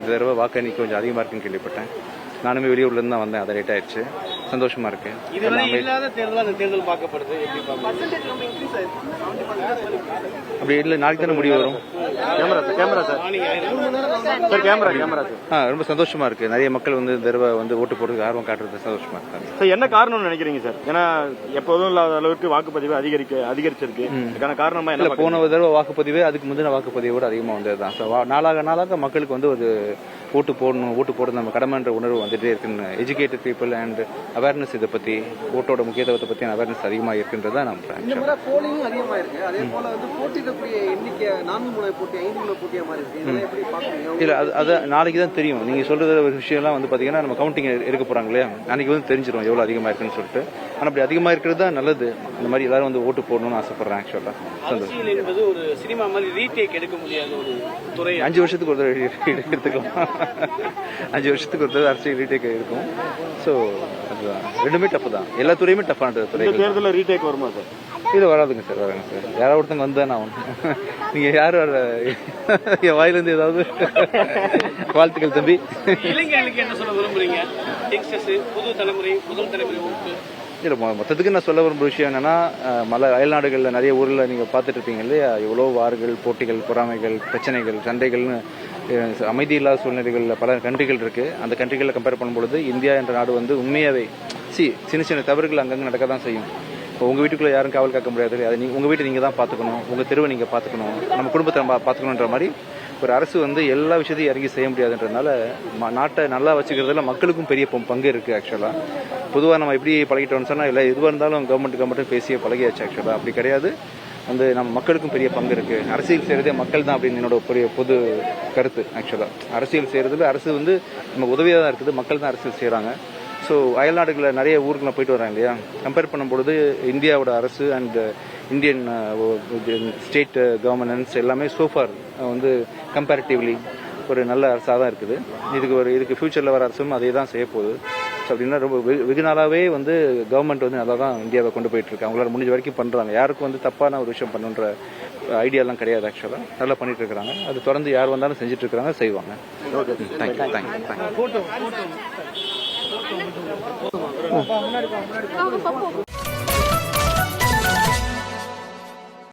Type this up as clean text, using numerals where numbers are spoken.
இந்த தடவை வாக்கு எண்ணிக்கை கொஞ்சம் அதிகமாக இருக்குன்னு கேள்விப்பட்டேன். நானுமே வெளியூர்லேருந்து தான் வந்தேன். அதை லேட் ஆயிடுச்சு. சந்தோஷமா இருக்கு. அப்படி இல்லை, நாளைக்கு தானே முடிவு வரும். ரொம்ப சந்தோஷமா இருக்கு. நிறைய மக்கள் வந்து இந்த தடவை வந்து ஓட்டு போடுறதுக்கு ஆர்வம் காட்டுறது சந்தோஷமா இருக்காங்க. சார் என்ன காரணம்னு நினைக்கிறீங்க சார்? ஏன்னா எப்போதும் இல்லாத அளவுக்கு வாக்குப்பதிவு அதிகரிச்சிருக்கு. இதுக்கான காரணமா இல்லை, போன தடவை வாக்குப்பதிவு அதுக்கு முந்தின வாக்குப்பதிவோட அதிகமாக வந்ததுதான். நாளாக மக்களுக்கு வந்து ஒரு ஓட்டு போடுறது நம்ம கடமைன்ற உணர்வு வந்துட்டே இருக்குன்னு எஜுகேட்டட் பீப்புள் அண்ட் அவேர்னஸ் இதை பற்றி ஓட்டோட முக்கியத்துவத்தை பற்றி அவேர்னஸ் அதிகமாக இருக்குன்றதான் நம்புறேன். இல்லை, அது நாளைக்கு தான் தெரியும். நீங்கள் சொல்கிற ஒரு விஷயம்லாம் வந்து பார்த்தீங்கன்னா நம்ம கவுண்டிங் இருக்க போகிறாங்க இல்லையா, அன்றைக்கி வந்து தெரிஞ்சிடும் எவ்வளோ அதிகமாக இருக்குன்னு சொல்லிட்டு. ஆனால் அப்படி அதிகமாக இருக்கிறது தான் நல்லது. இந்த மாதிரி எல்லாரும் வந்து ஓட்டு போடணும்னு ஆசைப்படுறேன். ஆக்சுவலாக அரசியல் என்பது ஒரு சினிமா மாதிரி ரீடேக் எடுக்க முடியாத ஒரு துறை. 5 வருஷத்துக்கு ஒரு எடுத்துக்கலாம். 5 வருஷத்துக்கு ஒரு அரசியல் ரீடேக் இருக்கும். ஸோ அதுதான் ரெண்டுமே டஃப் தான். எல்லா துறையுமே டஃப்பான துறை. தேர்தலில் ரீடேக் வருமா சார்? இது வராதுங்க சார், வராங்க சார். யாராவது ஒருத்தங்க வந்தானே ஆகணும். நீங்கள் யாரும் வர என் வாயிலிருந்து ஏதாவது வாழ்த்துக்கள் தம்பி. இளைஞர்களுக்கு என்ன சொல்ல விரும்புறீங்க? புது தலைமுறை முதல் தலைமுறை ஓட்டு இல்லை, மொத்தத்துக்கு நான் சொல்ல விரும்புகிற விஷயம் என்னன்னா, அயல்நாடுகளில் நிறைய ஊரில் நீங்கள் பார்த்துட்டு இருப்பீங்க இல்லையா, எவ்வளோ வார்கள், போட்டிகள், பொறாமைகள், பிரச்சனைகள், சண்டைகள்னு அமைதி இல்லாத சூழ்நிலைகளில் பல கண்ட்ரிகள் இருக்குது. அந்த கண்ட்ரிகளில் கம்பேர் பண்ணும்பொழுது இந்தியா என்ற நாடு வந்து உண்மையாகவே சின்ன சின்ன தவறுகள் அங்கங்கே நடக்க தான் செய்யும். இப்போ உங்கள் வீட்டுக்குள்ளே யாரும் காவல் காக்க முடியாது. அதை உங்கள் வீட்டை நீங்கள் தான் பார்த்துக்கணும், உங்கள் தெருவை நீங்கள் பார்த்துக்கணும், நம்ம குடும்பத்தை நம்ம பார்த்துக்கணுன்ற மாதிரி ஒரு அரசு வந்து எல்லா விஷயத்தையும் இறங்கி செய்ய முடியாதுன்றதுனால நாட்டை நல்லா வச்சுக்கிறதுல மக்களுக்கும் பெரிய பங்கு இருக்குது. ஆக்சுவலாக பொதுவாக நம்ம எப்படி பழகிட்டோம்னு சொன்னால், இல்லை எதுவாக இருந்தாலும் கவர்மெண்ட் பேசியே பழகியாச்சு. ஆக்சுவலாக அப்படி கிடையாது. வந்து நம்ம மக்களுக்கும் பெரிய பங்கு இருக்குது. அரசியல் செய்கிறதே மக்கள் தான் அப்படின்னு என்னோட பெரிய பொது கருத்து. ஆக்சுவலாக அரசியல் செய்கிறதுல அரசு வந்து நமக்கு உதவியாக தான் இருக்குது. மக்கள் தான் அரசியல் செய்கிறாங்க. ஸோ அயல்நாடுகளில் நிறைய ஊருக்குள்ள போயிட்டு வராங்க இல்லையா, கம்பேர் பண்ணும்பொழுது இந்தியாவோட அரசு அண்ட் இந்தியன் ஸ்டேட் கவர்னன்ஸ் எல்லாமே சோஃபார் வந்து கம்பேரிட்டிவ்லி ஒரு நல்ல அரசாக தான் இருக்குது. இதுக்கு ஃபியூச்சரில் வர அரசும் அதே தான் செய்ய போகுது. ஸோ அப்படின்னா ரொம்ப வெகு நாளாகவே வந்து கவர்மெண்ட் வந்து நல்லா தான் இந்தியாவை கொண்டு போயிட்டு இருக்கு. அவங்களால முடிஞ்ச வரைக்கும் பண்ணுறாங்க. யாருக்கும் வந்து தப்பான ஒரு விஷயம் பண்ணுன்ற ஐடியாலாம் கிடையாது. ஆக்சுவலாக நல்லா பண்ணிட்டு இருக்கிறாங்க. அது தொடர்ந்து யார் வந்தாலும் செஞ்சுட்டு இருக்கிறாங்க, செய்வாங்க. தேங்க்யூ.